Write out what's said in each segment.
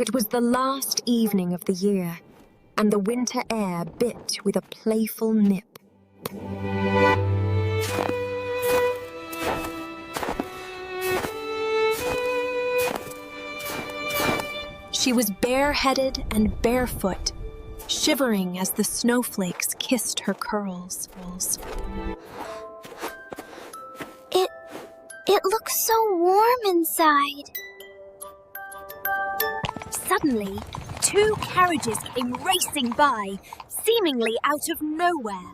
It was the last evening of the year, and the winter air bit with a playful nip. She was bareheaded and barefoot, shivering as the snowflakes kissed her curls. It looks so warm inside. Suddenly, 2 carriages came racing by, seemingly out of nowhere.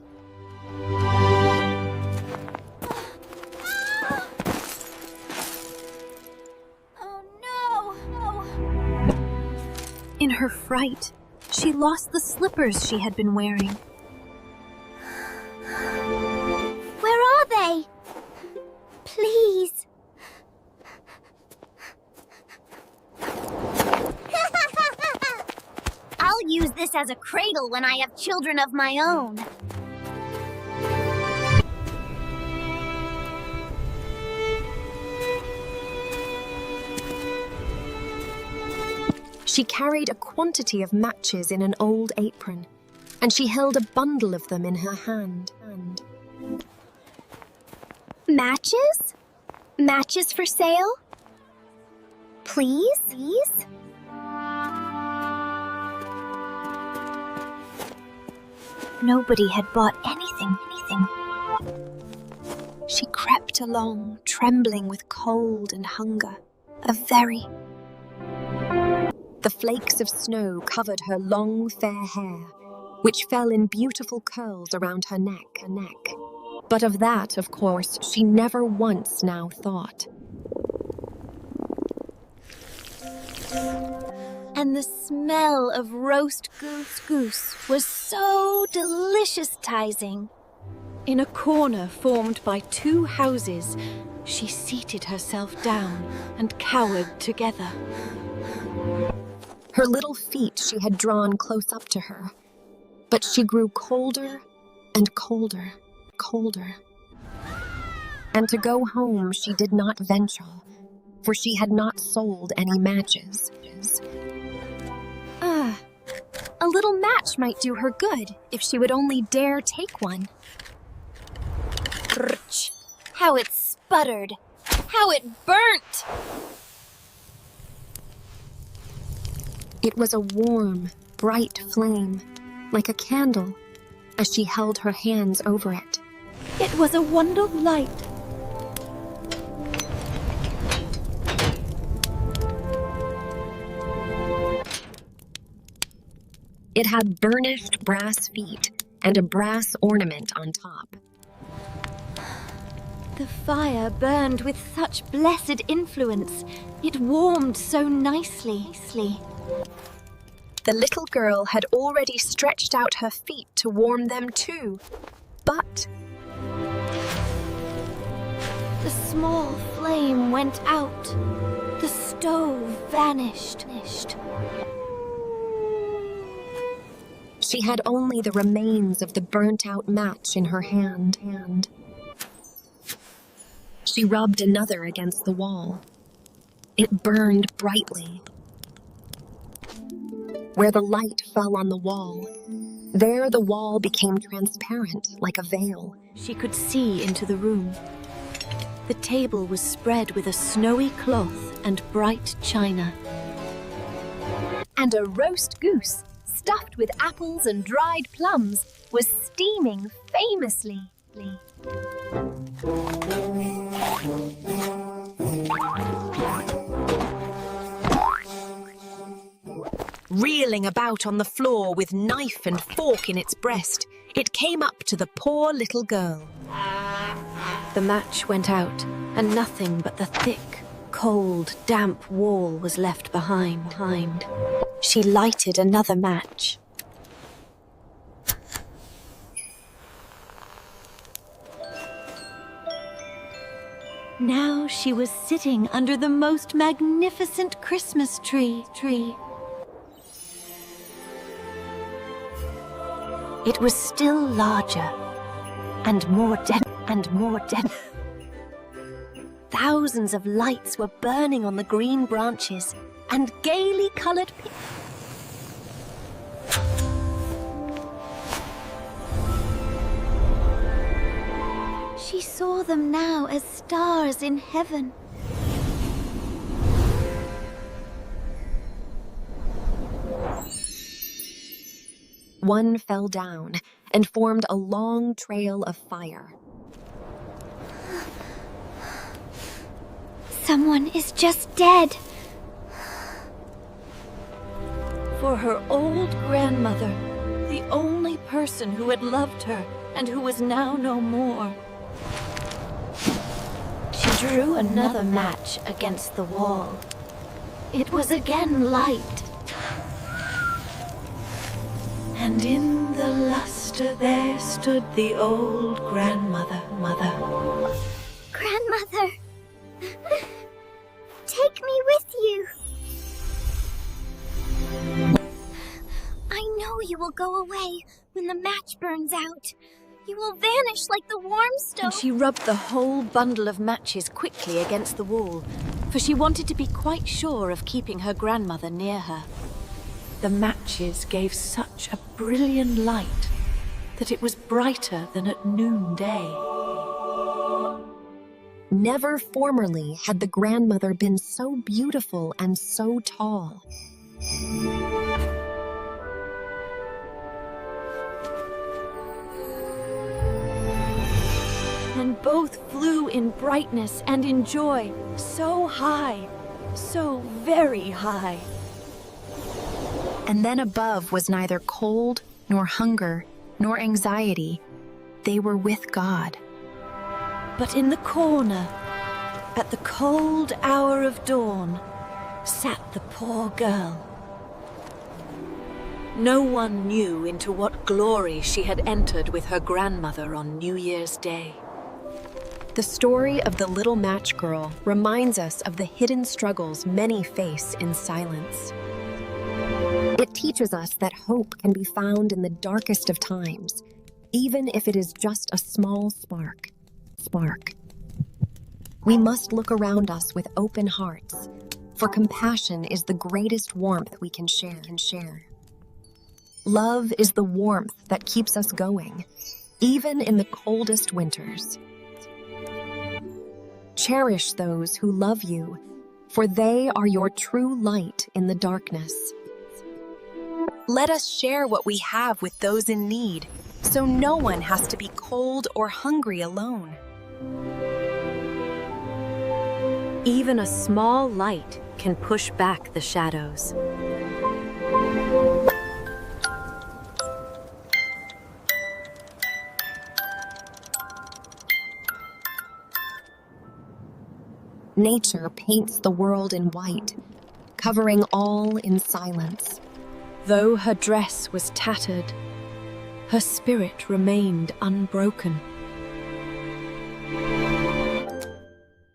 Oh no! In her fright, she lost the slippers she had been wearing. Where are they? Please. I'll use this as a cradle when I have children of my own. She carried a quantity of matches in an old apron, and she held a bundle of them in her hand. Matches? Matches for sale? Please? Nobody had bought anything. She crept along, trembling with cold and hunger. The flakes of snow covered her long, fair hair, which fell in beautiful curls around her neck. But of that, of course, she never once now thought. And the smell of roast goose was so delicious-tizing. In a corner formed by 2 houses, she seated herself down and cowered together. Her little feet she had drawn close up to her, but she grew colder and colder. And to go home she did not venture, for she had not sold any matches. A little match might do her good if she would only dare take one. Grrch! How it sputtered! How it burnt! It was a warm, bright flame, like a candle, as she held her hands over it. It was a wonderful light. It had burnished brass feet and a brass ornament on top. The fire burned with such blessed influence. It warmed so nicely. The little girl had already stretched out her feet to warm them too, but The small flame went out. The stove vanished. she had only the remains of the burnt-out match in her hand. She rubbed another against the wall. It burned brightly. Where the light fell on the wall, there the wall became transparent like a veil. She could see into the room. The table was spread with a snowy cloth and bright china. And a roast goose, stuffed with apples and dried plums, was steaming famously. Reeling about on the floor with knife and fork in its breast, it came up to the poor little girl. The match went out, and nothing but the thick, cold, damp wall was left behind. She lighted another match. Now she was sitting under the most magnificent Christmas tree. It was still larger and more dense. Thousands of lights were burning on the green branches, and gaily colored She saw them now as stars in heaven. One fell down and formed a long trail of fire. Someone is just dead. For her old grandmother, the only person who had loved her and who was now no more. She drew another match against the wall. It was again light. And in the luster there stood the old grandmother. Grandmother, take me with you. I know you will go away when the match burns out. You will vanish like the warm stone. And she rubbed the whole bundle of matches quickly against the wall, for she wanted to be quite sure of keeping her grandmother near her. The matches gave such a brilliant light that it was brighter than at noonday. Never formerly had the grandmother been so beautiful and so tall. And both flew in brightness and in joy, so high, so very high. And then above was neither cold, nor hunger, nor anxiety. They were with God. But in the corner, at the cold hour of dawn, sat the poor girl. No one knew into what glory she had entered with her grandmother on New Year's Day. The story of the little match girl reminds us of the hidden struggles many face in silence. It teaches us that hope can be found in the darkest of times, even if it is just a small spark. We must look around us with open hearts, for compassion is the greatest warmth we can share. Love is the warmth that keeps us going, even in the coldest winters. Cherish those who love you, for they are your true light in the darkness. Let us share what we have with those in need, so no one has to be cold or hungry alone. Even a small light can push back the shadows. Nature paints the world in white, covering all in silence. Though her dress was tattered, her spirit remained unbroken.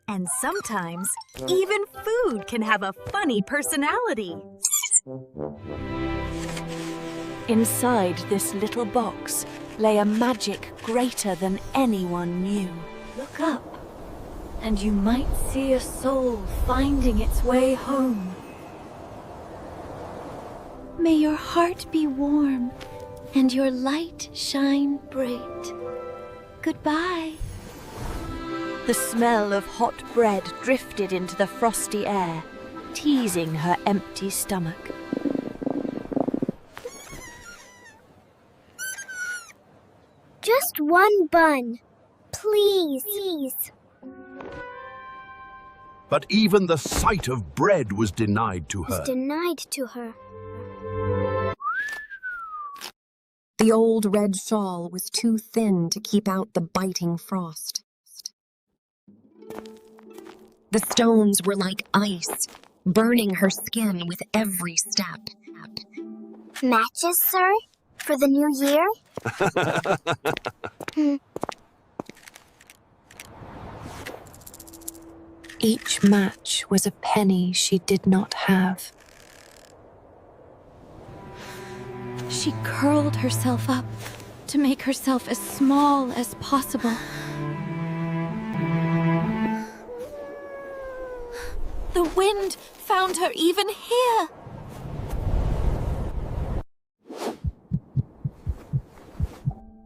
And sometimes, even food can have a funny personality. Inside this little box lay a magic greater than anyone knew. Look up, and you might see a soul finding its way home. May your heart be warm, and your light shine bright. Goodbye. The smell of hot bread drifted into the frosty air, teasing her empty stomach. Just one bun. Please. But even the sight of bread was denied to her. The old red shawl was too thin to keep out the biting frost. The stones were like ice, burning her skin with every step. Matches, sir? For the new year? Each match was a penny she did not have. She curled herself up to make herself as small as possible. The wind found her even here.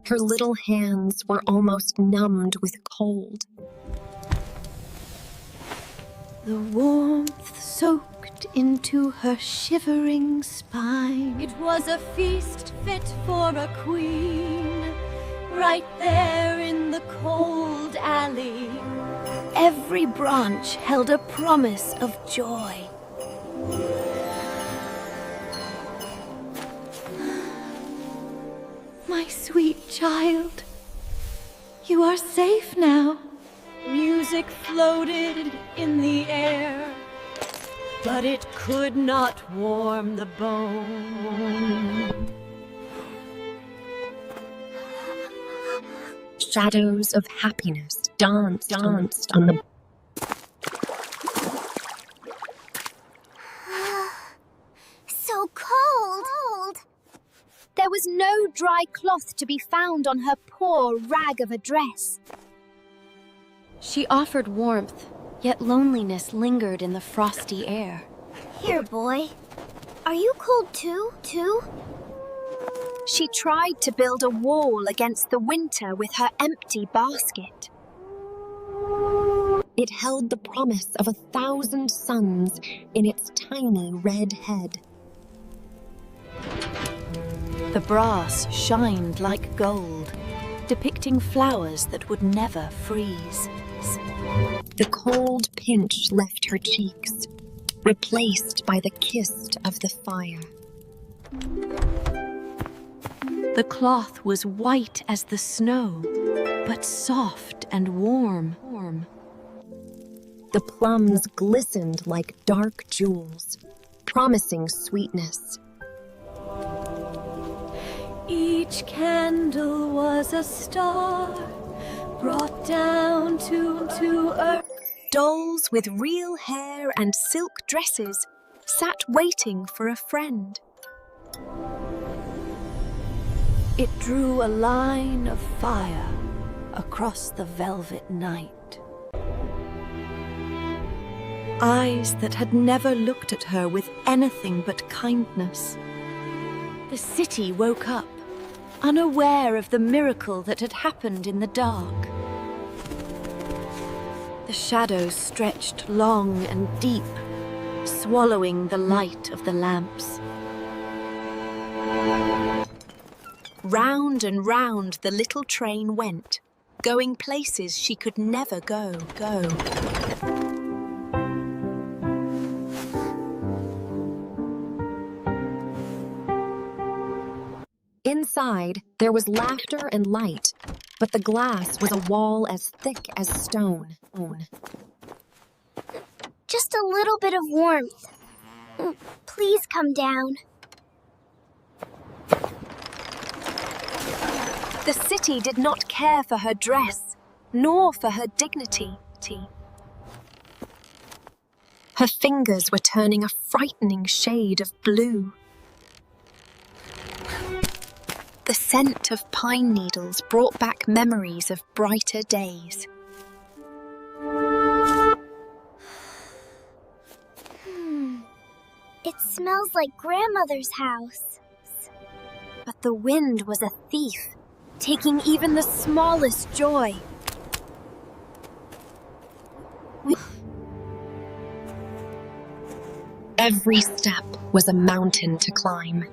Her little hands were almost numbed with cold. The warmth soaked into her shivering spine. It was a feast fit for a queen, right there in the cold alley. Every branch held a promise of joy. My sweet child, you are safe now. Music floated in the air, but it could not warm the bone. Shadows of happiness danced on the... So cold. There was no dry cloth to be found on her poor rag of a dress. She offered warmth, yet loneliness lingered in the frosty air. Here, boy. Are you cold too? She tried to build a wall against the winter with her empty basket. It held the promise of 1,000 suns in its tiny red head. The brass shined like gold, depicting flowers that would never freeze. The cold pinch left her cheeks, replaced by the kiss of the fire. The cloth was white as the snow, but soft and warm. The plums glistened like dark jewels, promising sweetness. Each candle was a star, brought down to earth. Dolls with real hair and silk dresses sat waiting for a friend. It drew a line of fire across the velvet night. Eyes that had never looked at her with anything but kindness. The city woke up, unaware of the miracle that had happened in the dark. The shadows stretched long and deep, swallowing the light of the lamps. Round and round the little train went, going places she could never go. Inside, there was laughter and light, but the glass was a wall as thick as stone. Just a little bit of warmth. Please come down. The city did not care for her dress, nor for her dignity. Her fingers were turning a frightening shade of blue. The scent of pine needles brought back memories of brighter days. It smells like grandmother's house. But the wind was a thief, taking even the smallest joy. Every step was a mountain to climb.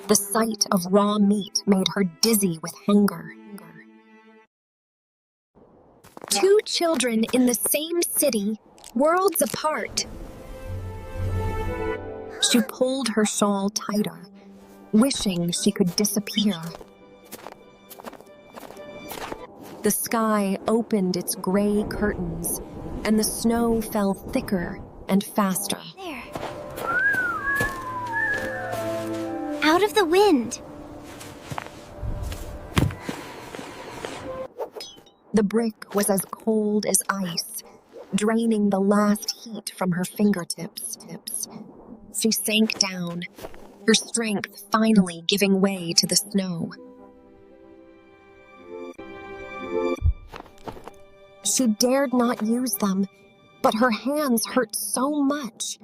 The sight of raw meat made her dizzy with hunger. 2 children in the same city, worlds apart. She pulled her shawl tighter, wishing she could disappear. The sky opened its gray curtains, and the snow fell thicker and faster. There. Out of the wind. The brick was as cold as ice, draining the last heat from her fingertips. She sank down, her strength finally giving way to the snow. She dared not use them, but her hands hurt so much.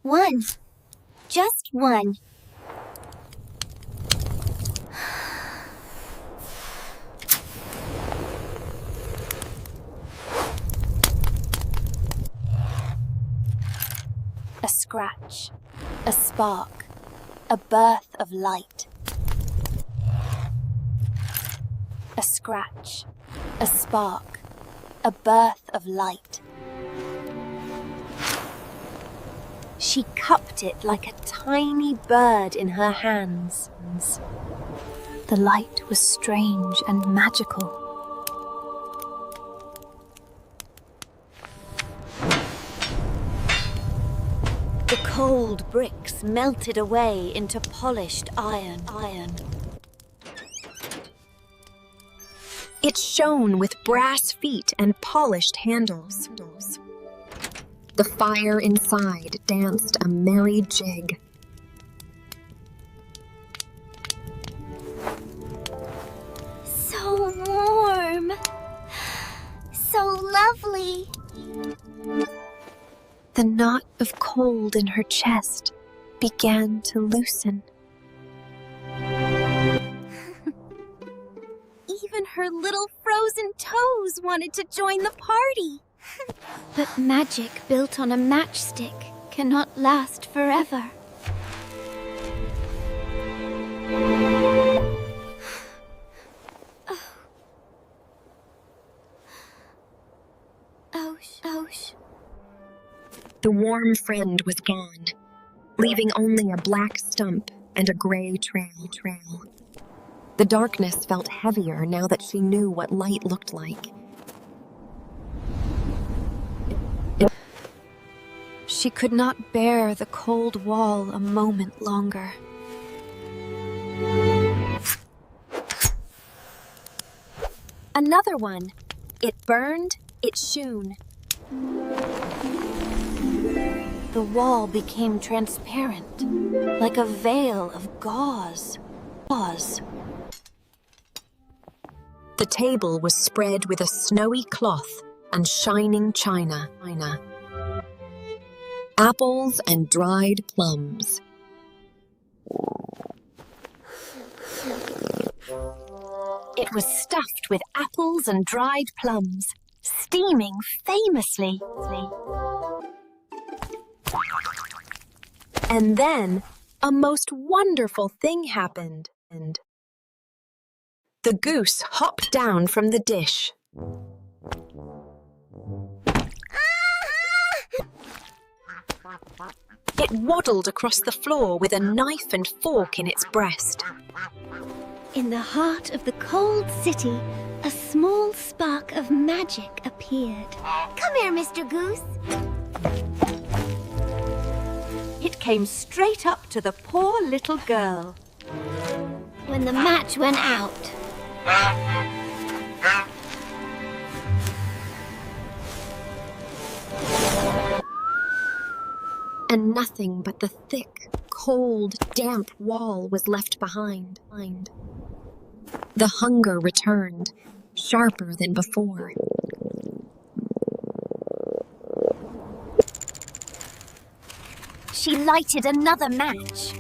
One. Just one. A scratch, a spark, a birth of light. A scratch, a spark, a birth of light. She cupped it like a tiny bird in her hands. The light was strange and magical. The cold bricks melted away into polished iron. It shone with brass feet and polished handles. The fire inside danced a merry jig. So warm. So lovely. The knot of cold in her chest began to loosen. Even her little frozen toes wanted to join the party. But magic built on a matchstick cannot last forever. Ouch. The warm friend was gone, leaving only a black stump and a gray trail. The darkness felt heavier now that she knew what light looked like. She could not bear the cold wall a moment longer. Another one. It burned, it shone. The wall became transparent, like a veil of gauze. The table was spread with a snowy cloth and shining china. Apples and dried plums. It was stuffed with apples and dried plums, steaming famously. And then a most wonderful thing happened. The goose hopped down from the dish. It waddled across the floor with a knife and fork in its breast. In the heart of the cold city, a small spark of magic appeared. Come here, Mr. Goose. It came straight up to the poor little girl. When the match went out, And nothing but the thick, cold, damp wall was left behind. The hunger returned, sharper than before. She lighted another match.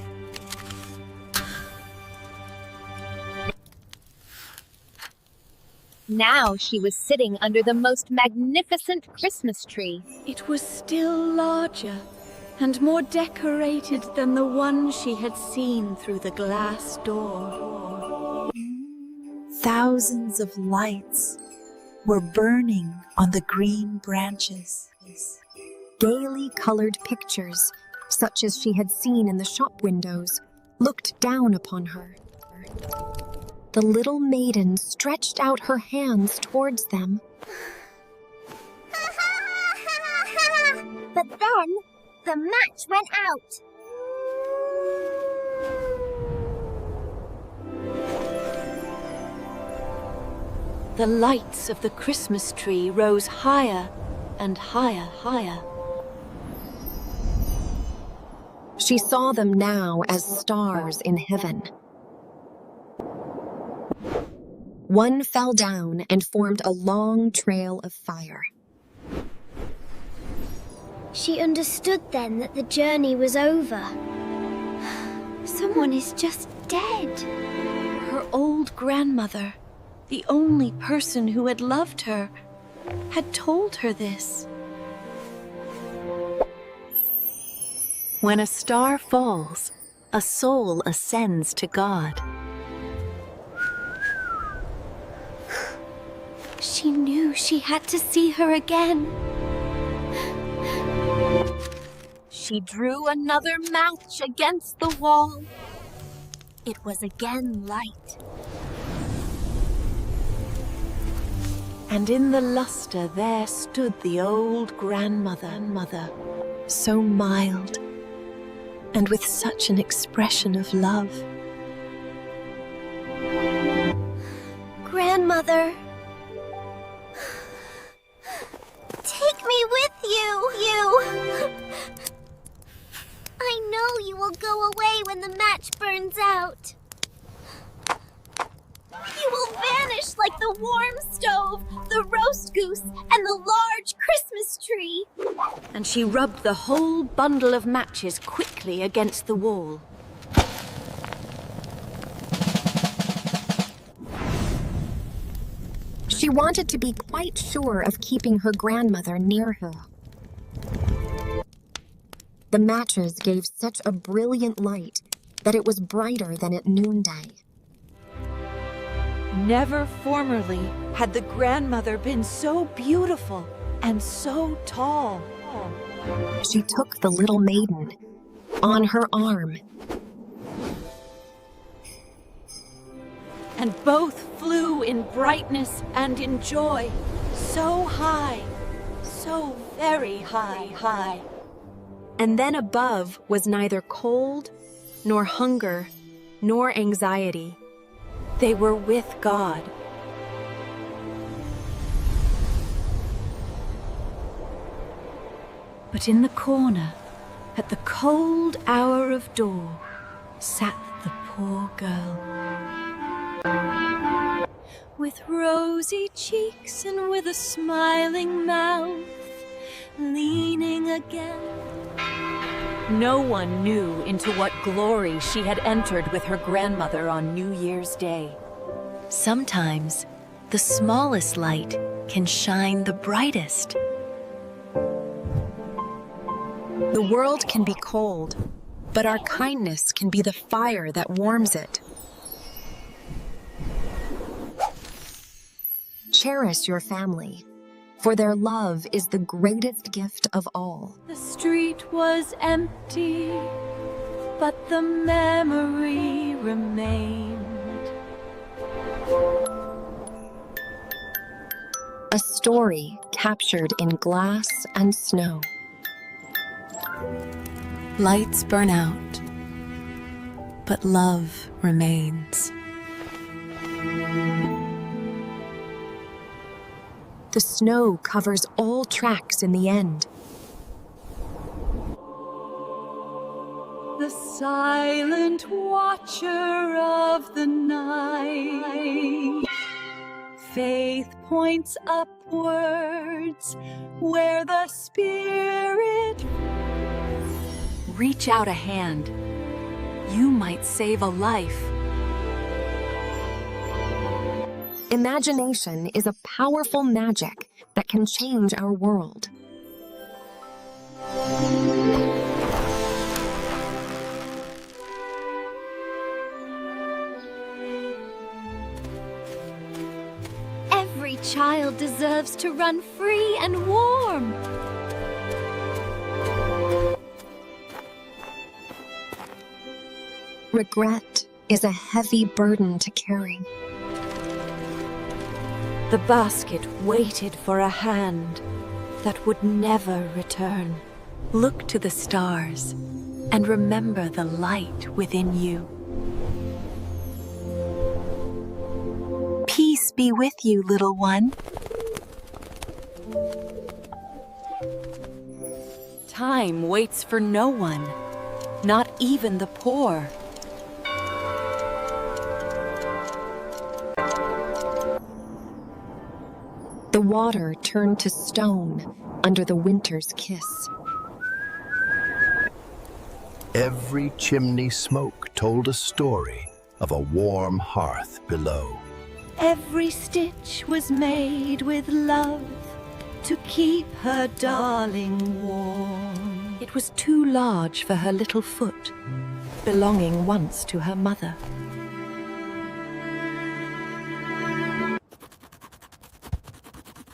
Now she was sitting under the most magnificent Christmas tree. It was still larger and more decorated than the one she had seen through the glass door. Thousands of lights were burning on the green branches. Gaily colored pictures, such as she had seen in the shop windows, looked down upon her. The little maiden stretched out her hands towards them. But then, the match went out. The lights of the Christmas tree rose higher and higher. She saw them now as stars in heaven. One fell down and formed a long trail of fire. She understood then that the journey was over. Someone is just dead. Her old grandmother, the only person who had loved her, had told her this. When a star falls, a soul ascends to God. She knew she had to see her again. She drew another match against the wall. It was again light. And in the luster there stood the old grandmother, so mild, and with such an expression of love. Grandmother, take me with you. I know you will go away when the match burns out. You will vanish like the warm stove, the roast goose, and the large Christmas tree. And she rubbed the whole bundle of matches quickly against the wall. She wanted to be quite sure of keeping her grandmother near her. The matches gave such a brilliant light that it was brighter than at noonday. Never formerly had the grandmother been so beautiful and so tall. She took the little maiden on her arm, And both flew in brightness and in joy, so high, so very high. and then above was neither cold, nor hunger, nor anxiety. They were with God. But in the corner, at the cold hour of dawn, sat the poor girl. With rosy cheeks and with a smiling mouth, leaning again. No one knew into what glory she had entered with her grandmother on New Year's Day. Sometimes the smallest light can shine the brightest. The world can be cold, but our kindness can be the fire that warms it. Cherish your family, for their love is the greatest gift of all. The street was empty, but the memory remained. A story captured in glass and snow. Lights burn out, but love remains. The snow covers all tracks in the end. The silent watcher of the night. Faith points upwards where the spirit. Reach out a hand. You might save a life. Imagination is a powerful magic that can change our world. Every child deserves to run free and warm. Regret is a heavy burden to carry. The basket waited for a hand that would never return. Look to the stars and remember the light within you. Peace be with you, little one. Time waits for no one, not even the poor. The water turned to stone under the winter's kiss. Every chimney smoke told a story of a warm hearth below. Every stitch was made with love to keep her darling warm. It was too large for her little foot, belonging once to her mother.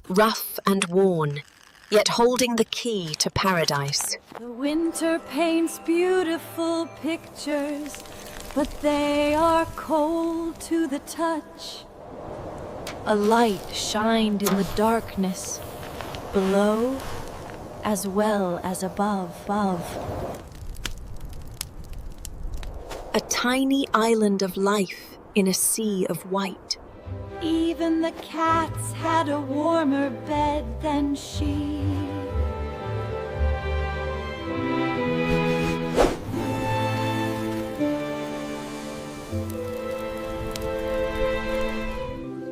Rough and worn, yet holding the key to paradise. The winter paints beautiful pictures, but they are cold to the touch. A light shined in the darkness, below as well as above. A tiny island of life in a sea of white. Even the cats had a warmer bed than she.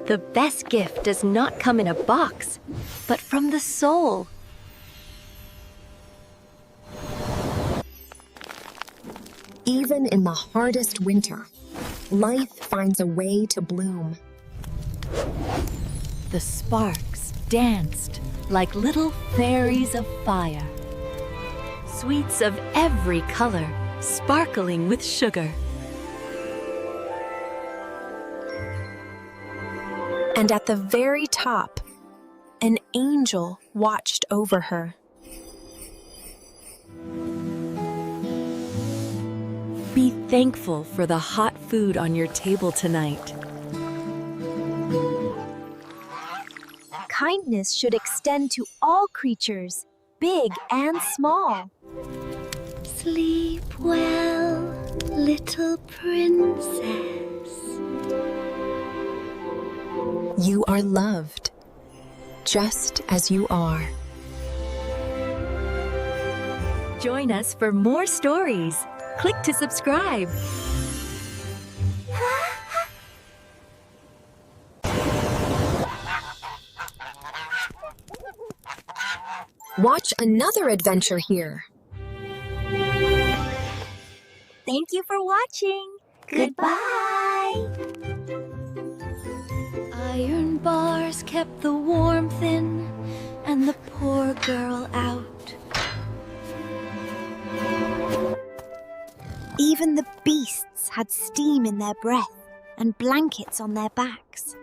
The best gift does not come in a box, but from the soul. Even in the hardest winter, life finds a way to bloom. The sparks danced like little fairies of fire. Sweets of every color, sparkling with sugar. And at the very top, an angel watched over her. Be thankful for the hot food on your table tonight. Kindness should extend to all creatures, big and small. Sleep well, little princess. You are loved, just as you are. Join us for more stories. Click to subscribe. Watch another adventure here. Thank you for watching. Goodbye. Iron bars kept the warmth in and the poor girl out. Even the beasts had steam in their breath and blankets on their backs.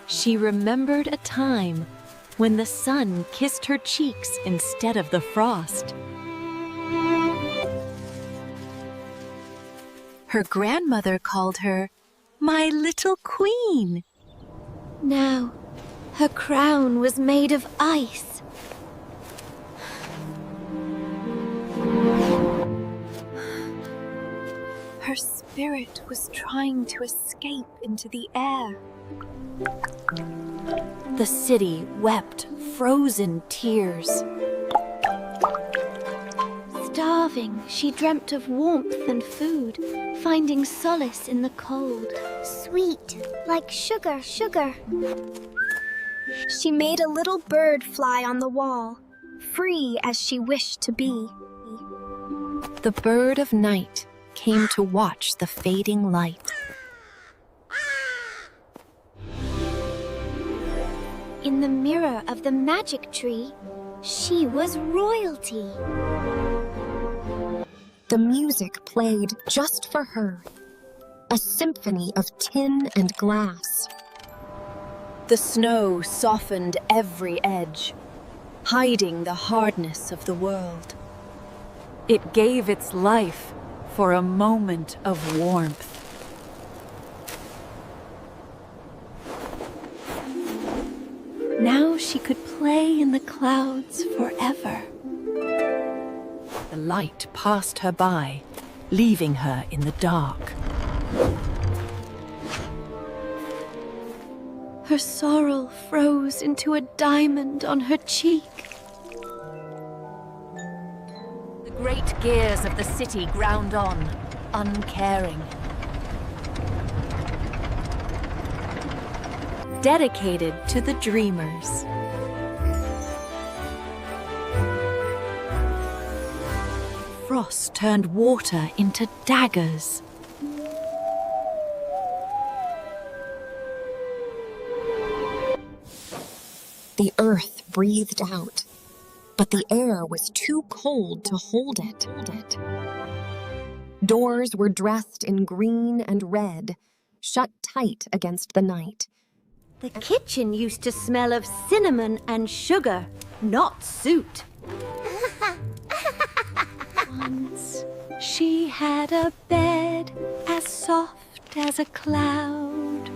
She remembered a time when the sun kissed her cheeks instead of the frost. Her grandmother called her my little queen. Now, her crown was made of ice. Her spirit was trying to escape into the air. The city wept frozen tears. Starving, she dreamt of warmth and food, finding solace in the cold. Sweet, like sugar. She made a little bird fly on the wall, free as she wished to be. The bird of night came to watch the fading light. In the mirror of the magic tree, she was royalty. The music played just for her, a symphony of tin and glass. The snow softened every edge, hiding the hardness of the world. It gave its life for a moment of warmth. Now she could play in the clouds forever. The light passed her by, leaving her in the dark. Her sorrel froze into a diamond on her cheek. The great gears of the city ground on, uncaring. dedicated to the dreamers. Frost turned water into daggers. The earth breathed out, but the air was too cold to hold it. Doors were dressed in green and red, shut tight against the night. The kitchen used to smell of cinnamon and sugar, not soot. Once she had a bed as soft as a cloud.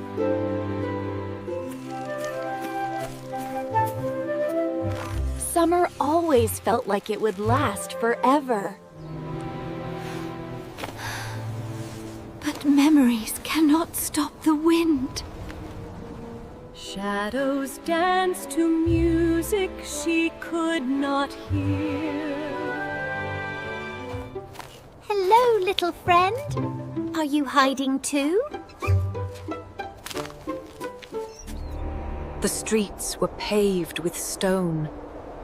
Summer always felt like it would last forever. But memories cannot stop the wind. Shadows danced to music she could not hear. Hello, little friend. Are you hiding too? The streets were paved with stone,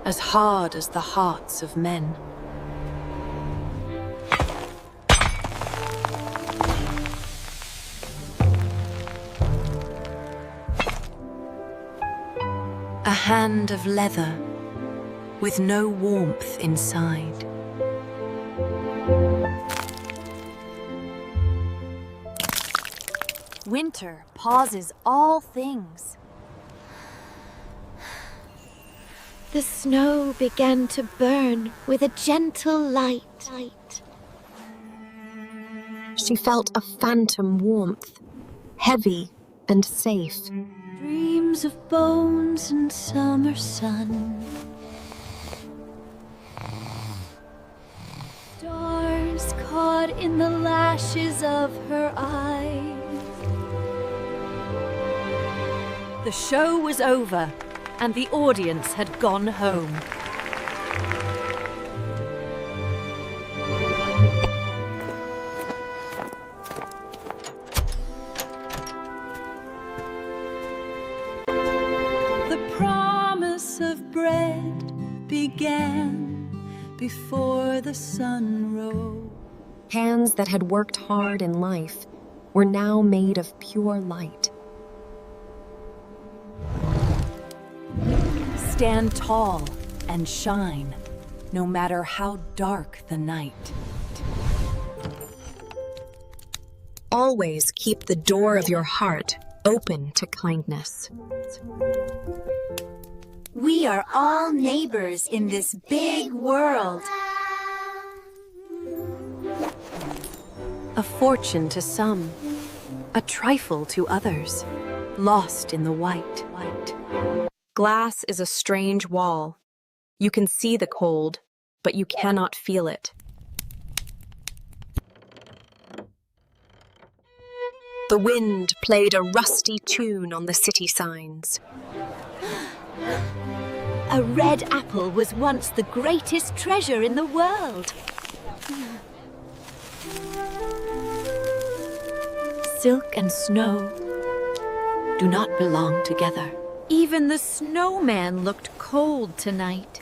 as hard as the hearts of men. A hand of leather, with no warmth inside. Winter pauses all things. The snow began to burn with a gentle light. She felt a phantom warmth, heavy and safe. Dreams of bones and summer sun. Stars caught in the lashes of her eyes. The show was over, and the audience had gone home. The promise of bread began before the sun rose. Hands that had worked hard in life were now made of pure light. Stand tall and shine, no matter how dark the night. Always keep the door of your heart open to kindness. We are all neighbors in this big world. A fortune to some, a trifle to others, lost in the white. Glass is a strange wall. You can see the cold, but you cannot feel it. The wind played a rusty tune on the city signs. A red apple was once the greatest treasure in the world. Silk and snow do not belong together. Even the snowman looked cold tonight.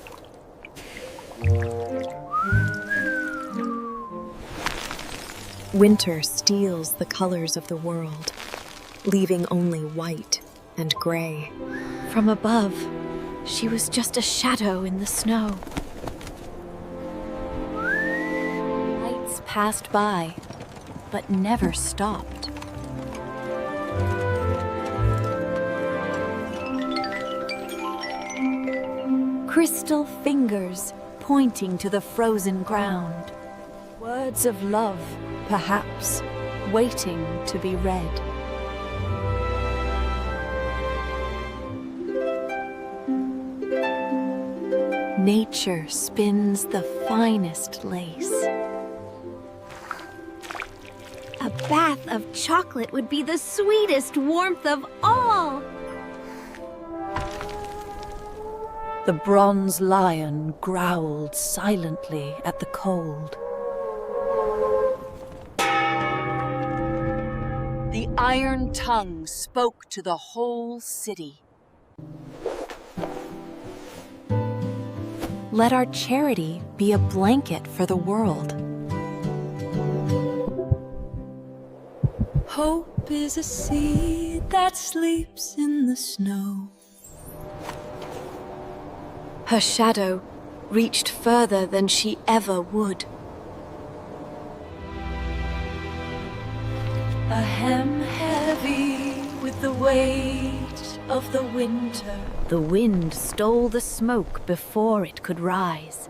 Winter steals the colors of the world, leaving only white and gray. From above, she was just a shadow in the snow. Lights passed by, but never stopped. Crystal fingers pointing to the frozen ground. Words of love, perhaps, waiting to be read. Nature spins the finest lace. A bath of chocolate would be the sweetest warmth of all. The bronze lion growled silently at the cold. The iron tongue spoke to the whole city. Let our charity be a blanket for the world. Hope is a seed that sleeps in the snow. Her shadow reached further than she ever would. A hem heavy with the weight of the winter. The wind stole the smoke before it could rise.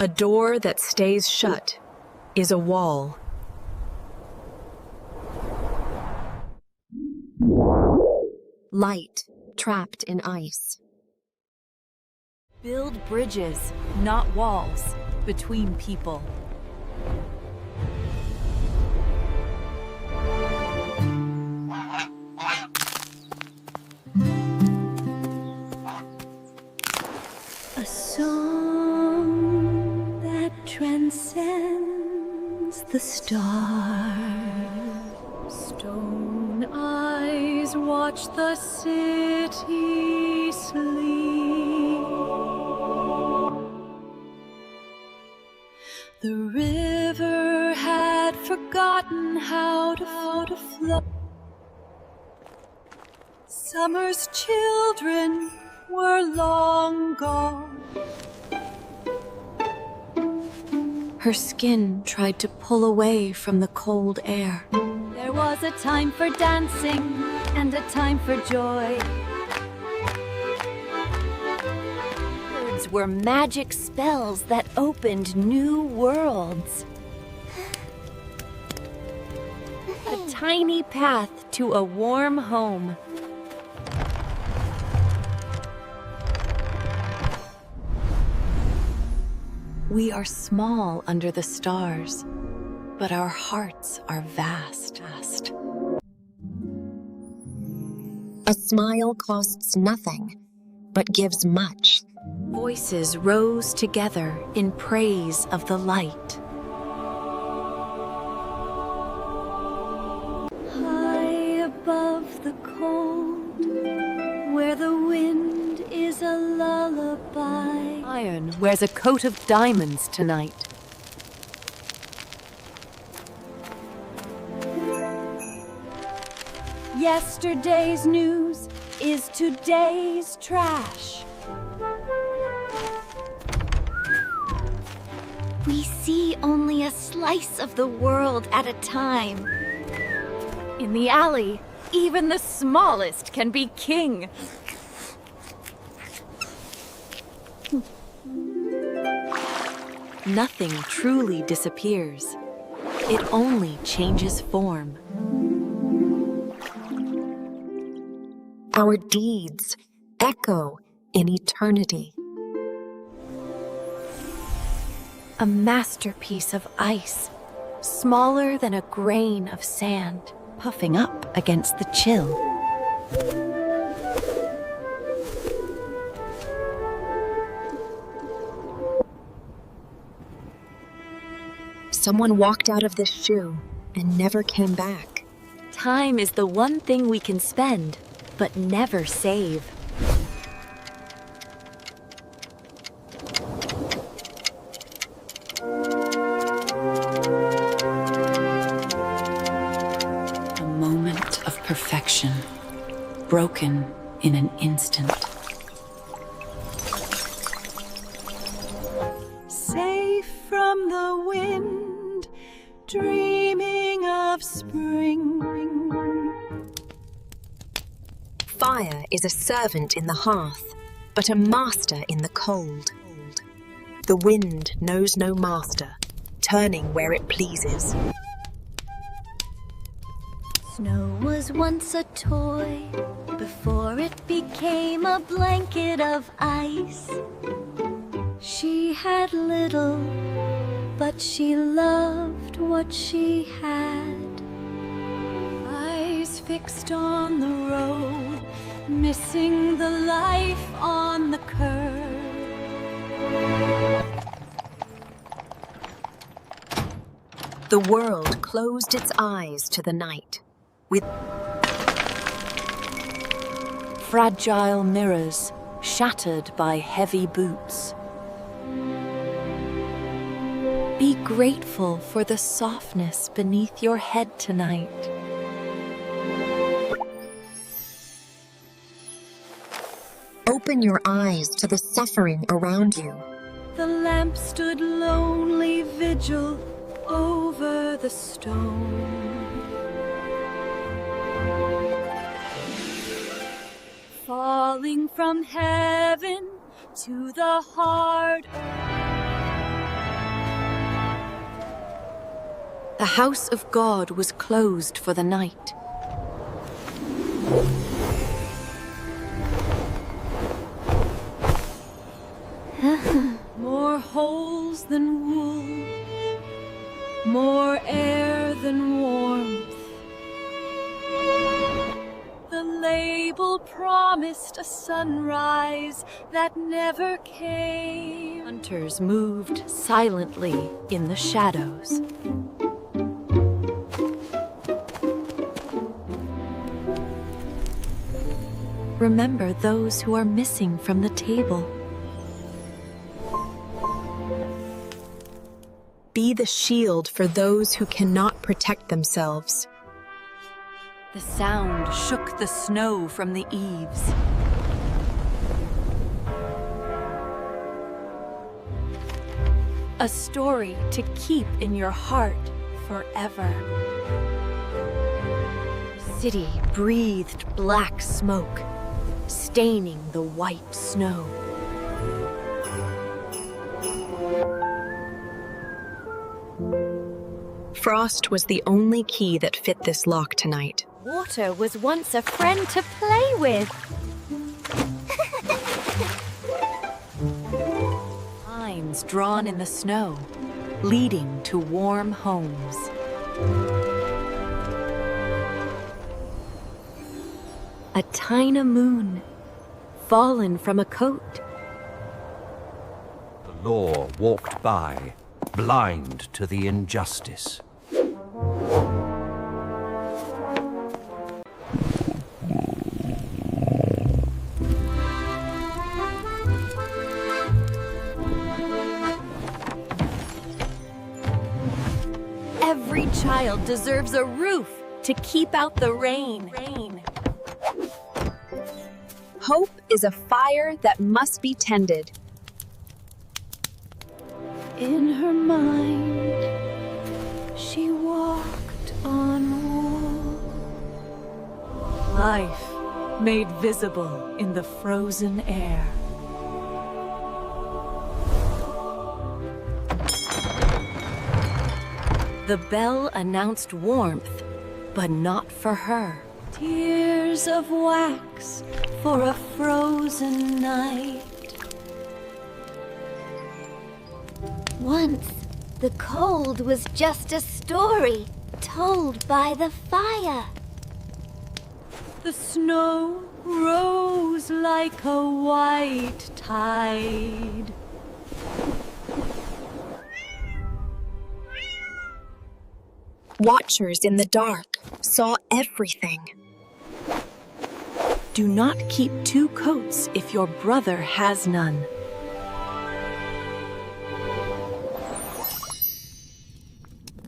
A door that stays shut is a wall. Light trapped in ice. Build bridges, not walls, between people. A song that transcends the stars. Stone eyes watch the city sleep. The river had forgotten how to flow. Summer's children were long gone. Her skin tried to pull away from the cold air. There was a time for dancing and a time for joy. Words were magic spells that opened new worlds. A tiny path to a warm home. We are small under the stars, but our hearts are vast. A smile costs nothing, but gives much. Voices rose together in praise of the light. High above the cold, where the wind is a lullaby. Iron wears a coat of diamonds tonight. Yesterday's news is today's trash. We see only a slice of the world at a time. In the alley, even the smallest can be king. Nothing truly disappears. It only changes form. Our deeds echo in eternity. A masterpiece of ice, smaller than a grain of sand, puffing up against the chill. Someone walked out of this shoe and never came back. Time is the one thing we can spend, but never save. A moment of perfection, broken in an instant. Safe from the wind, dreaming of spring. Fire is a servant in the hearth, but a master in the cold. The wind knows no master, turning where it pleases. Snow was once a toy before it became a blanket of ice. She had little, but she loved what she had. Eyes fixed on the road, missing the life on the curb. The world closed its eyes to the night, with fragile mirrors shattered by heavy boots. Be grateful for the softness beneath your head tonight. Open your eyes to the suffering around you. The lamp stood lonely vigil over the stone. Falling from heaven to the hard earth. The house of God was closed for the night. More holes than wool, more air than warmth. The label promised a sunrise that never came. Hunters moved silently in the shadows. Remember those who are missing from the table. Be the shield for those who cannot protect themselves. The sound shook the snow from the eaves. A story to keep in your heart forever. City breathed black smoke, staining the white snow. Frost was the only key that fit this lock tonight. Water was once a friend to play with. Lines drawn in the snow, leading to warm homes. A tiny moon, fallen from a coat. The law walked by, blind to the injustice. Every child deserves a roof to keep out the rain. Hope is a fire that must be tended. In her mind, she walked on wool. Life made visible in the frozen air. The bell announced warmth, but not for her. Tears of wax for a frozen night. Once, the cold was just a story told by the fire. The snow rose like a white tide. Watchers in the dark saw everything. Do not keep two coats if your brother has none.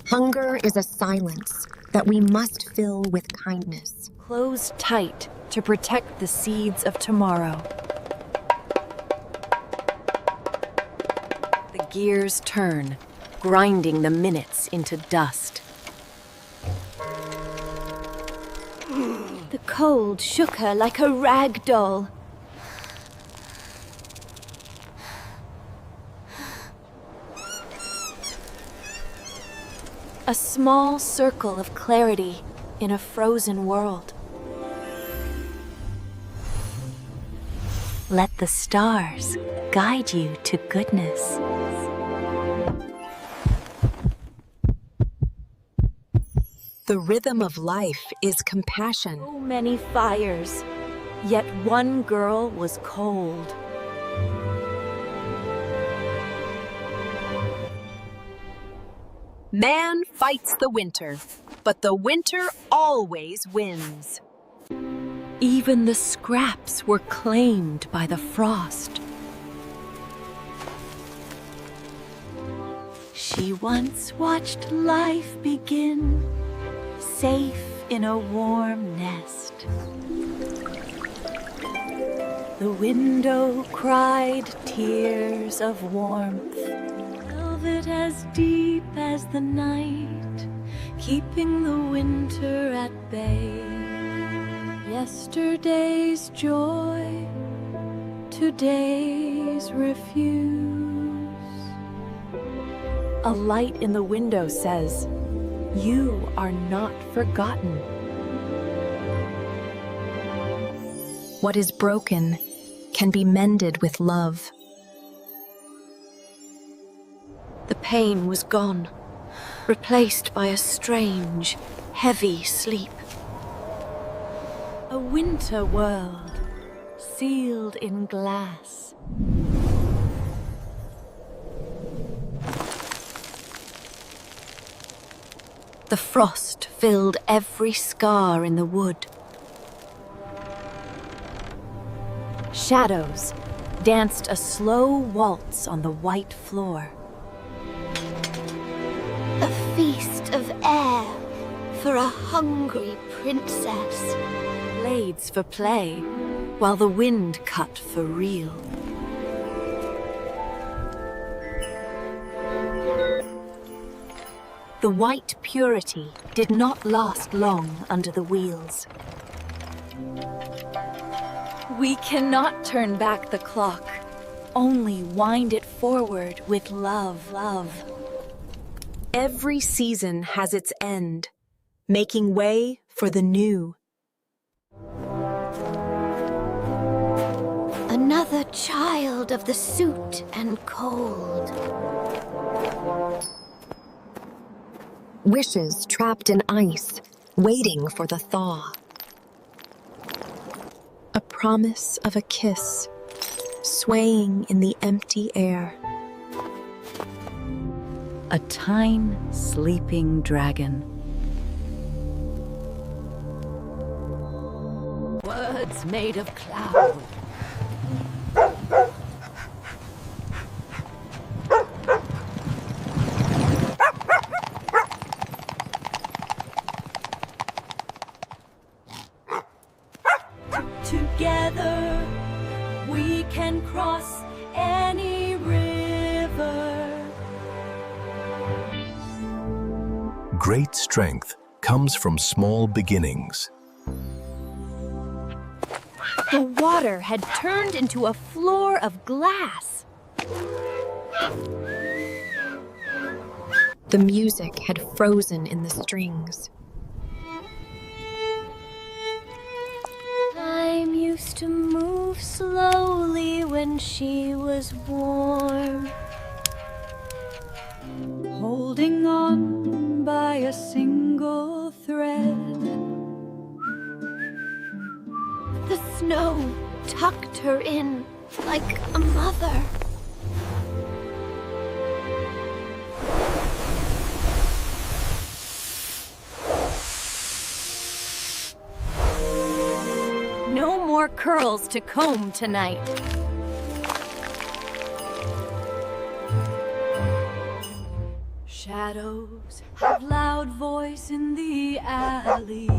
Hunger is a silence that we must fill with kindness. Close tight to protect the seeds of tomorrow. The gears turn, grinding the minutes into dust. The cold shook her like a rag doll. A small circle of clarity in a frozen world. Let the stars guide you to goodness. The rhythm of life is compassion. So many fires, yet one girl was cold. Man fights the winter, but the winter always wins. Even the scraps were claimed by the frost. She once watched life begin, safe in a warm nest. The window cried tears of warmth, velvet as deep as the night, keeping the winter at bay. Yesterday's joy, today's refuse. A light in the window says, "You are not forgotten." What is broken can be mended with love. The pain was gone, replaced by a strange, heavy sleep. A winter world, sealed in glass. The frost filled every scar in the wood. Shadows danced a slow waltz on the white floor. A feast of air for a hungry princess. Blades for play, while the wind cut for real. The white purity did not last long under the wheels. We cannot turn back the clock, only wind it forward with love. Every season has its end, making way for the new. Another child of the soot and cold. Wishes trapped in ice, waiting for the thaw. A promise of a kiss, swaying in the empty air. A tine sleeping dragon. Words made of cloud. Together we can cross any river. Great strength comes from small beginnings. The water had turned into a floor of glass. The music had frozen in the strings. Time used to move slowly when she was warm. Holding on by a single thread. The snow tucked her in like a mother. No more curls to comb tonight. Shadows have loud voice in the alley.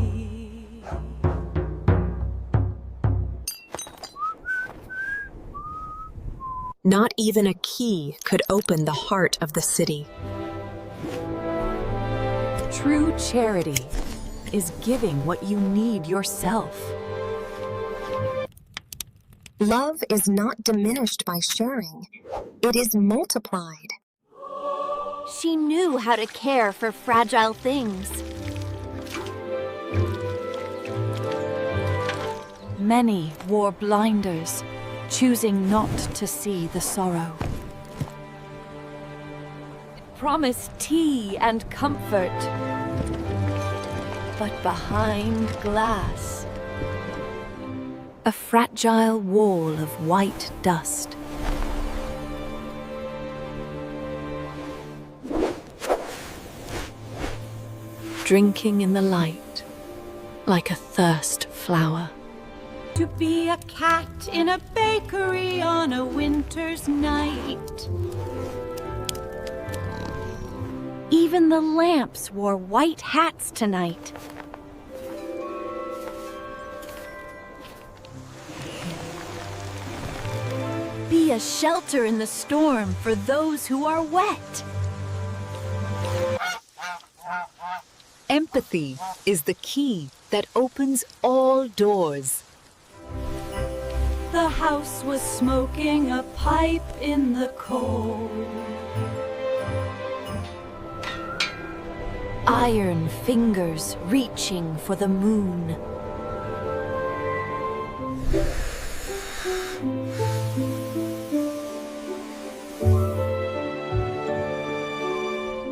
Not even a key could open the heart of the city. True charity is giving what you need yourself. Love is not diminished by sharing. It is multiplied. She knew how to care for fragile things. Many wore blinders, choosing not to see the sorrow. It promised tea and comfort, but behind glass, a fragile wall of white dust. drinking in the light like a thirst flower. To be a cat in a bakery on a winter's night. Even the lamps wore white hats tonight. Be a shelter in the storm for those who are wet. Empathy is the key that opens all doors. The house was smoking a pipe in the cold. Iron fingers reaching for the moon.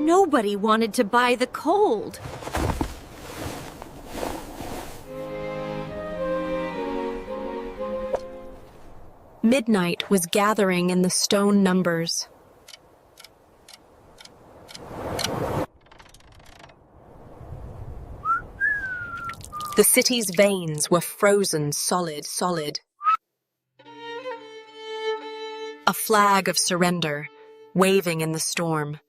Nobody wanted to buy the cold. Midnight was gathering in the stone numbers. The city's veins were frozen solid. A flag of surrender, waving in the storm.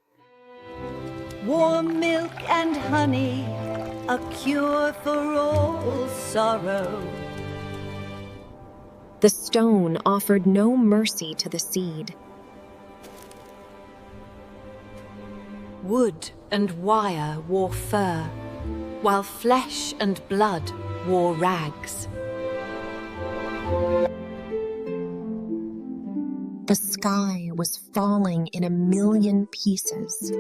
Warm milk and honey, a cure for all sorrow. The stone offered no mercy to the seed. Wood and wire wore fur, while flesh and blood wore rags. The sky was falling in a million pieces.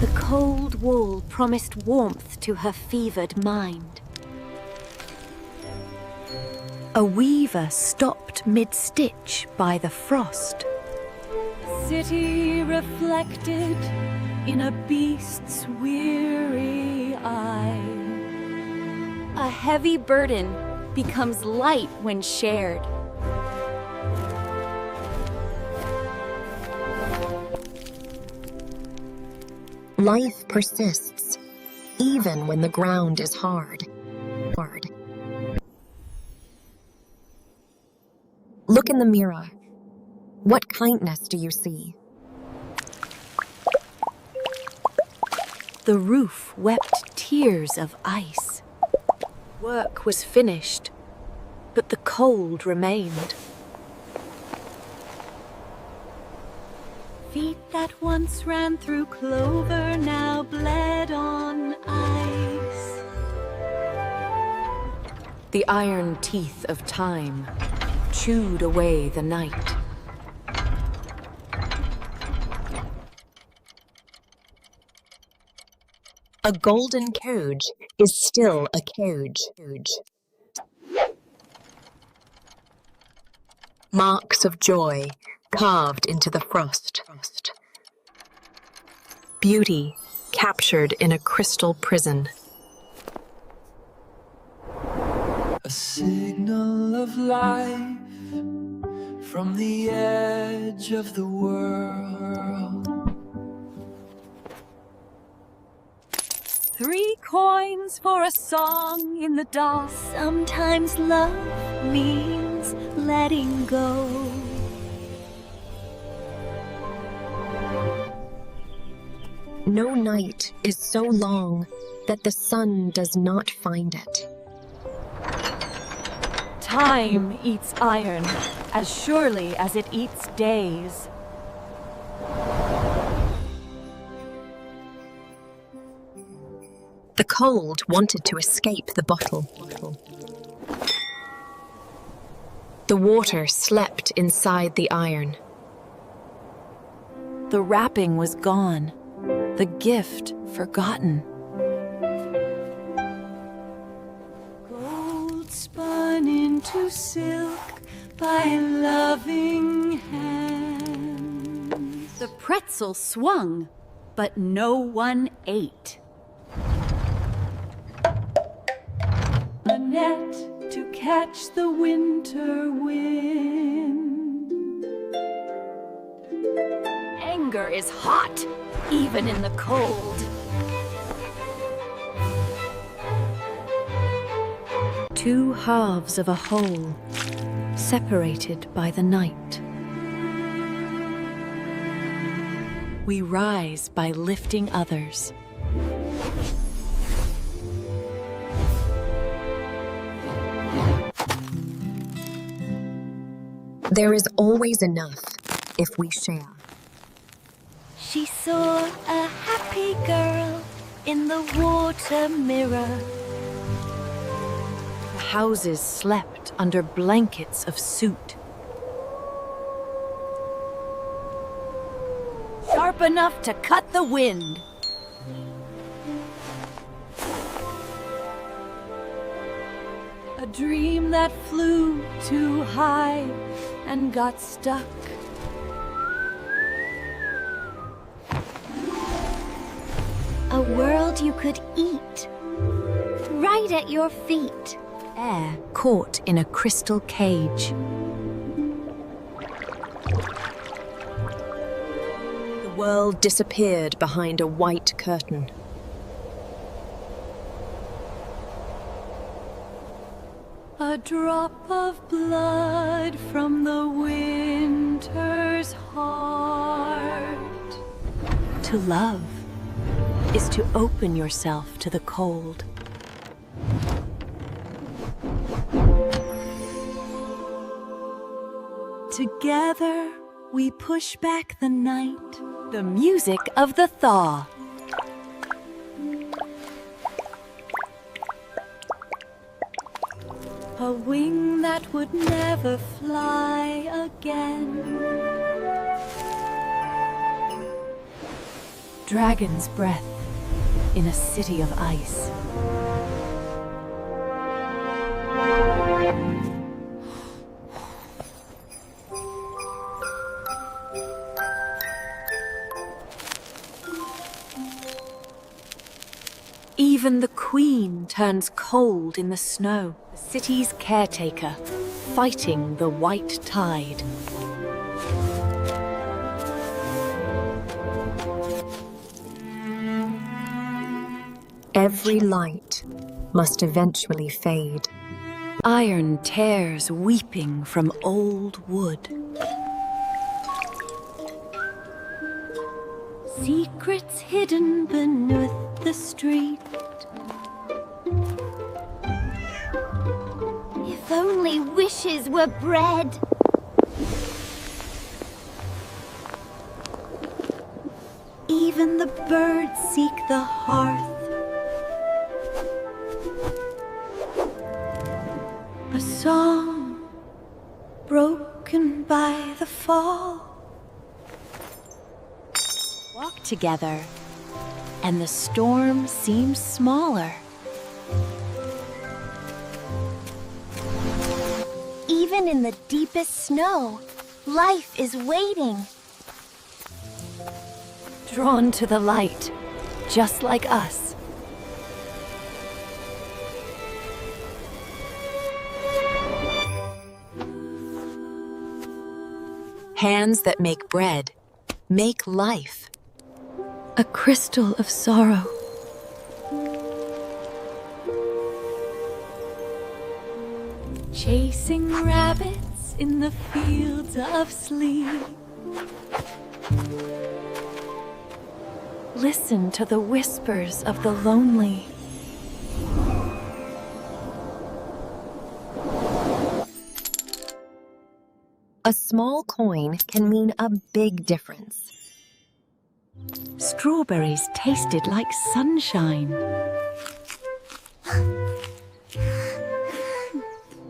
The cold wool promised warmth to her fevered mind. A weaver stopped mid-stitch by the frost. City reflected in a beast's weary eye. A heavy burden becomes light when shared. Life persists, even when the ground is hard. Look in the mirror. What kindness do you see? The roof wept tears of ice. Work was finished, but the cold remained. Feet that once ran through clover now bled on ice. The iron teeth of time chewed away the night. A golden cage is still a cage. Marks of joy carved into the frost. Beauty captured in a crystal prison. A signal of life from the edge of the world. 3 coins for a song in the dark. Sometimes love means letting go. No night is so long that the sun does not find it. Time eats iron as surely as it eats days. The cold wanted to escape the bottle. The water slept inside the iron. The wrapping was gone, the gift forgotten. Gold spun into silk by loving hands. The pretzel swung, but no one ate. A net to catch the winter wind. hunger is hot, even in the cold. Two halves of a whole, separated by the night. We rise by lifting others. There is always enough if we share. She saw a happy girl in the water mirror. Houses slept under blankets of soot. Sharp enough to cut the wind. A dream that flew too high and got stuck. A world you could eat, right at your feet. Air caught in a crystal cage. The world disappeared behind a white curtain. A drop of blood from the winter's heart. To love is to open yourself to the cold. Together, we push back the night. The music of the thaw. A wing that would never fly again. Dragon's breath in a city of ice. Even the queen turns cold in the snow. The city's caretaker, fighting the white tide. Every light must eventually fade. Iron tears weeping from old wood. Secrets hidden beneath the street. If only wishes were bread. Even the birds seek the hearth. A song broken by the fall. Walk together, and the storm seems smaller. Even in the deepest snow, life is waiting. Drawn to the light, just like us. Hands that make bread, make life. A crystal of sorrow. Chasing rabbits in the fields of sleep. Listen to the whispers of the lonely. A small coin can mean a big difference. Strawberries tasted like sunshine.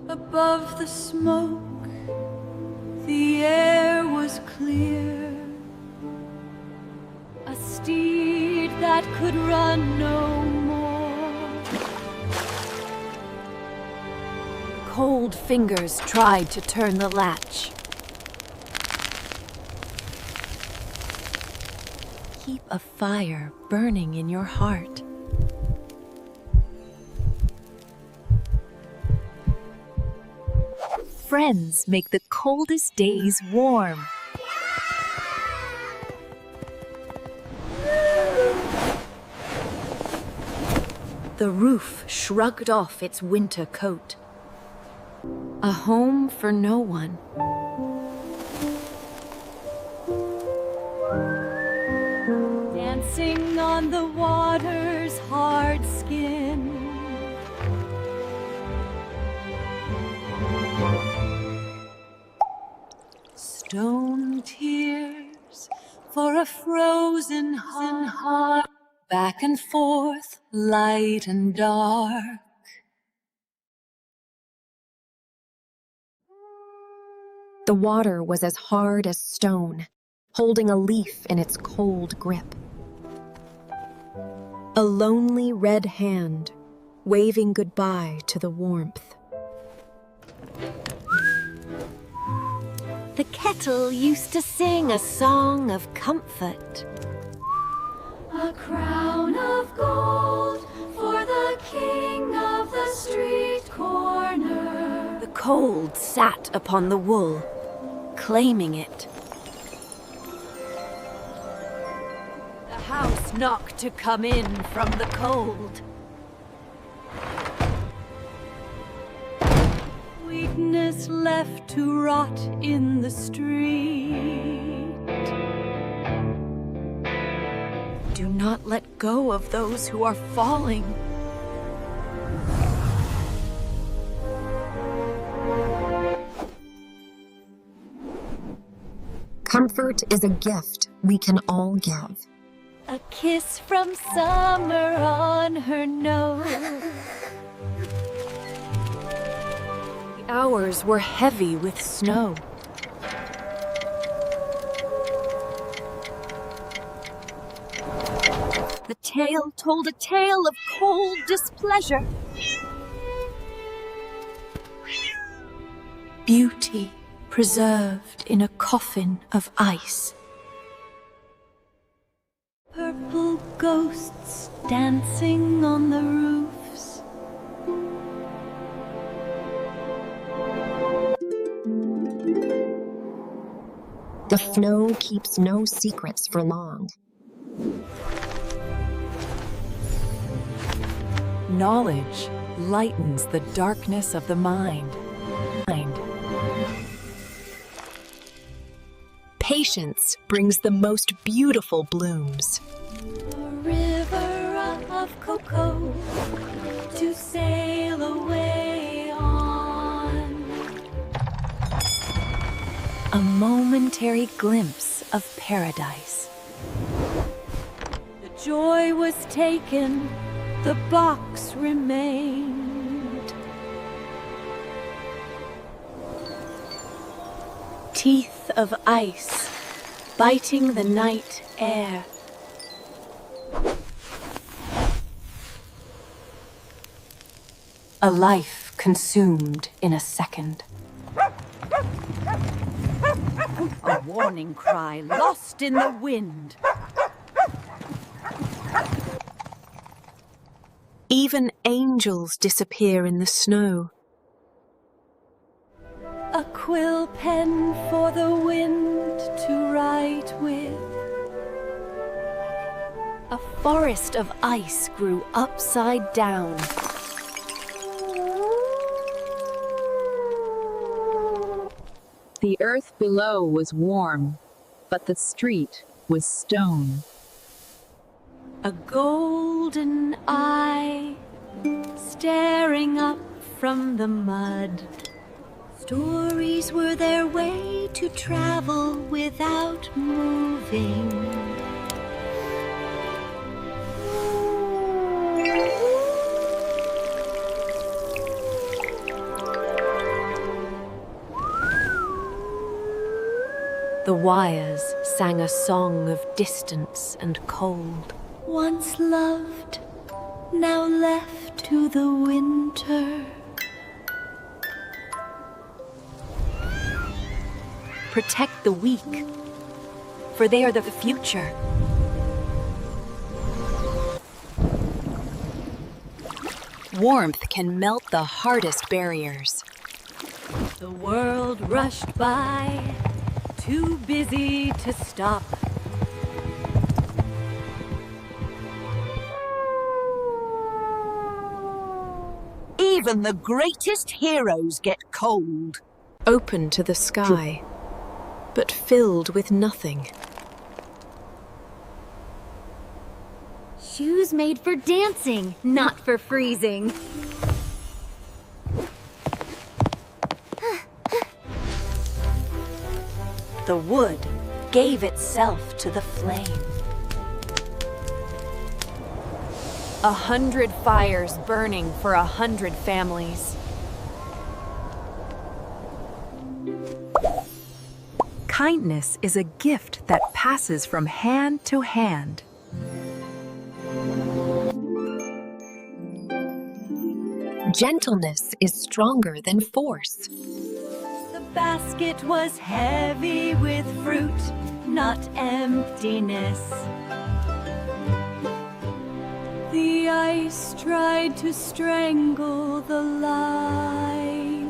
Above the smoke, the air was clear. A steed that could run no more. Cold fingers tried to turn the latch. Keep a fire burning in your heart. Friends make the coldest days warm. The roof shrugged off its winter coat. A home for no one. Dancing on the water's hard skin. Stone tears for a frozen heart. Back and forth, light and dark. The water was as hard as stone, holding a leaf in its cold grip. A lonely red hand, waving goodbye to the warmth. The kettle used to sing a song of comfort. A crown of gold for the king of the street corner. The cold sat upon the wool, claiming it. The house knocked to come in from the cold. Weakness left to rot in the street. Do not let go of those who are falling. Comfort is a gift we can all give. A kiss from summer on her nose. The hours were heavy with snow. The tale told a tale of cold displeasure. Beauty preserved in a coffin of ice. Purple ghosts dancing on the roofs. The snow keeps no secrets for long. Knowledge lightens the darkness of the mind. Patience brings the most beautiful blooms. A river of cocoa to sail away on. A momentary glimpse of paradise. The joy was taken, the box remained. Teeth of ice, biting the night air. A life consumed in a second. A warning cry lost in the wind. Even angels disappear in the snow. A quill pen for the wind to write with. A forest of ice grew upside down. The earth below was warm, but the street was stone. A golden eye staring up from the mud. Stories were their way to travel without moving. The wires sang a song of distance and cold. Once loved, now left to the winter. Protect the weak, for they are the future. Warmth can melt the hardest barriers. The world rushed by, too busy to stop. Even the greatest heroes get cold. Open to the sky, but filled with nothing. Shoes made for dancing, not for freezing. The wood gave itself to the flame. 100 fires burning for 100 families. Kindness is a gift that passes from hand to hand. Gentleness is stronger than force. The basket was heavy with fruit, not emptiness. The ice tried to strangle the light.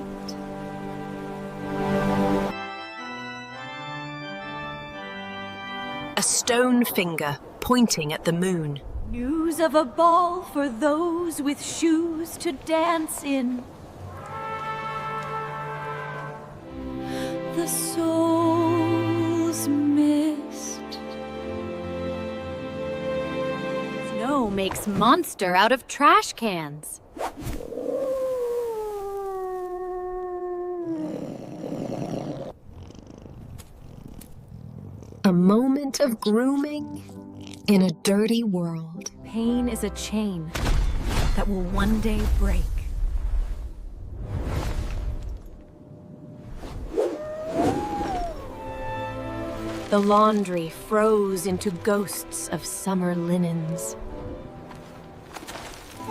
A stone finger pointing at the moon. News of a ball for those with shoes to dance in. The soul's mist. Snow makes monster out of trash cans. A moment of grooming in a dirty world. Pain is a chain that will one day break. The laundry froze into ghosts of summer linens.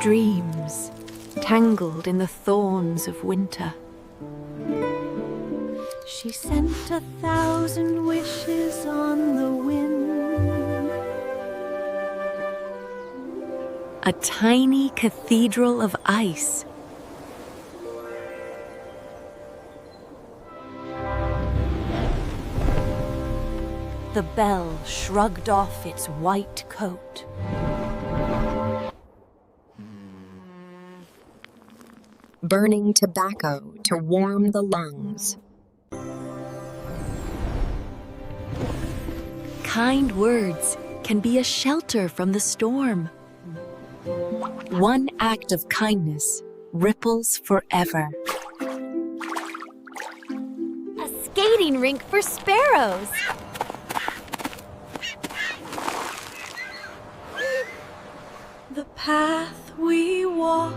Dreams tangled in the thorns of winter. She sent 1,000 wishes on the wind. A tiny cathedral of ice. The bell shrugged off its white coat. Burning tobacco to warm the lungs. Kind words can be a shelter from the storm. One act of kindness ripples forever. A skating rink for sparrows. The path we walk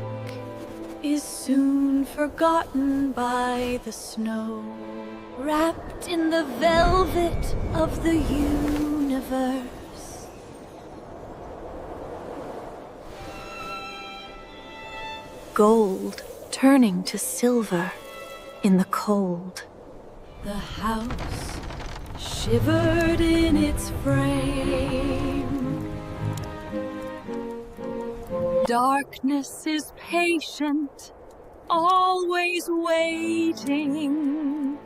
is soon forgotten by the snow, wrapped in the velvet of the universe. Gold turning to silver in the cold. The house shivered in its frame. Darkness is patient, always waiting.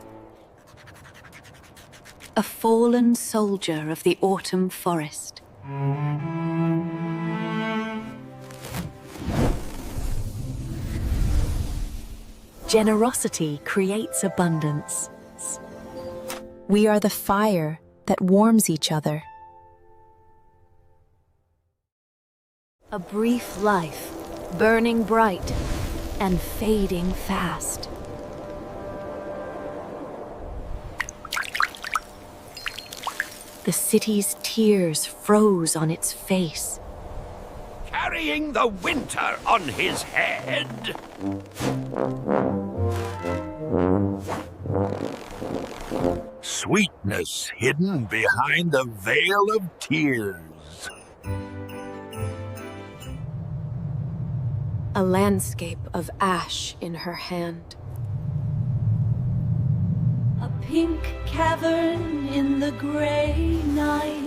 A fallen soldier of the autumn forest. Generosity creates abundance. We are the fire that warms each other. A brief life, burning bright and fading fast. The city's tears froze on its face. Carrying the winter on his head. Sweetness hidden behind the veil of tears. A landscape of ash in her hand. A pink cavern in the gray night.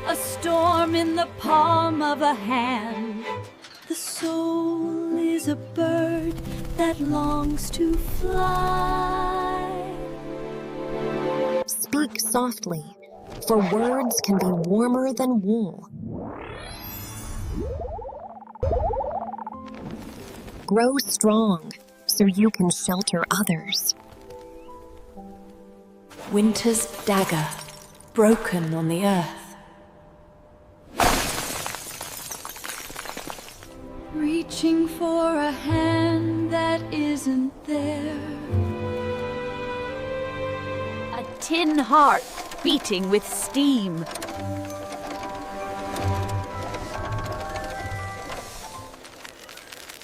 A storm in the palm of a hand. The soul is a bird that longs to fly. Speak softly, for words can be warmer than wool. Grow strong so you can shelter others. Winter's dagger, broken on the earth. Reaching for a hand that isn't there. A tin heart beating with steam.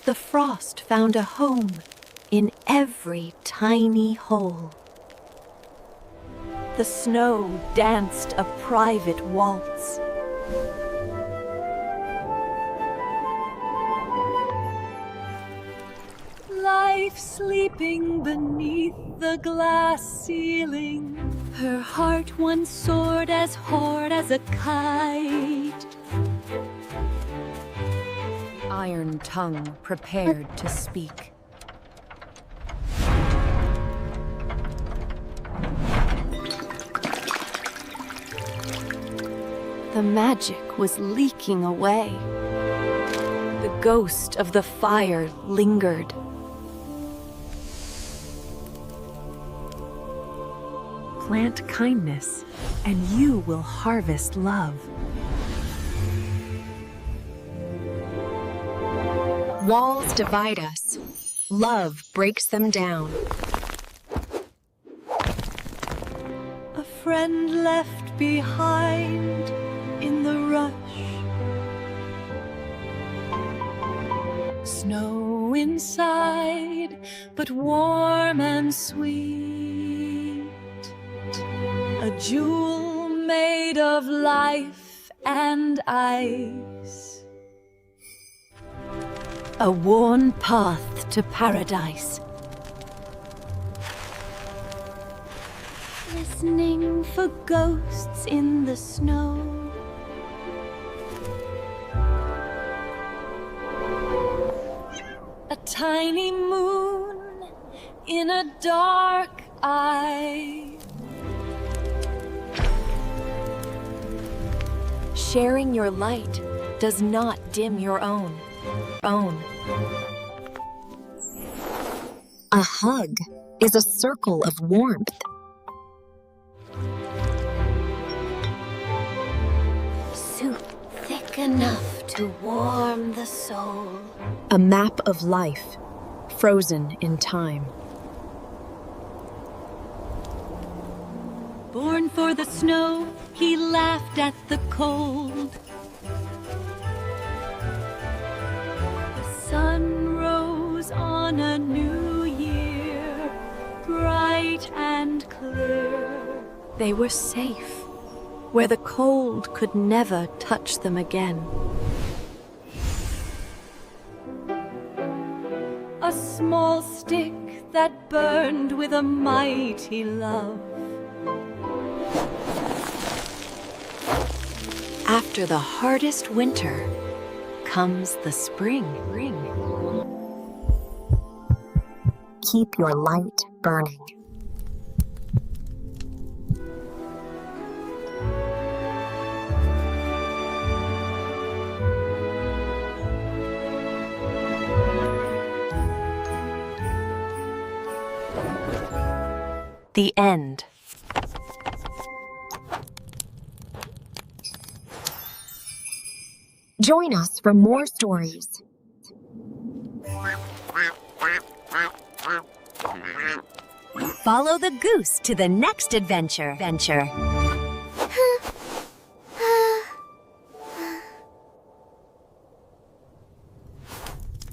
The frost found a home in every tiny hole. The snow danced a private waltz. Life sleeping beneath the glass ceiling. Her heart once soared as hoard as a kite. Iron tongue prepared to speak. The magic was leaking away. The ghost of the fire lingered. Plant kindness, and you will harvest love. Walls divide us. Love breaks them down. A friend left behind in the rush. Snow inside, but warm and sweet. A jewel made of life and ice. A worn path to paradise. Listening for ghosts in the snow. A tiny moon in a dark eye. Sharing your light does not dim your own. A hug is a circle of warmth. Soup thick enough to warm the soul. A map of life, frozen in time. Born for the snow, he laughed at the cold. The sun rose on a new year, bright and clear. They were safe, where the cold could never touch them again. A small stick that burned with a mighty love. After the hardest winter comes the spring. Keep your light burning. The end. Join us for more stories. Follow the goose to the next adventure.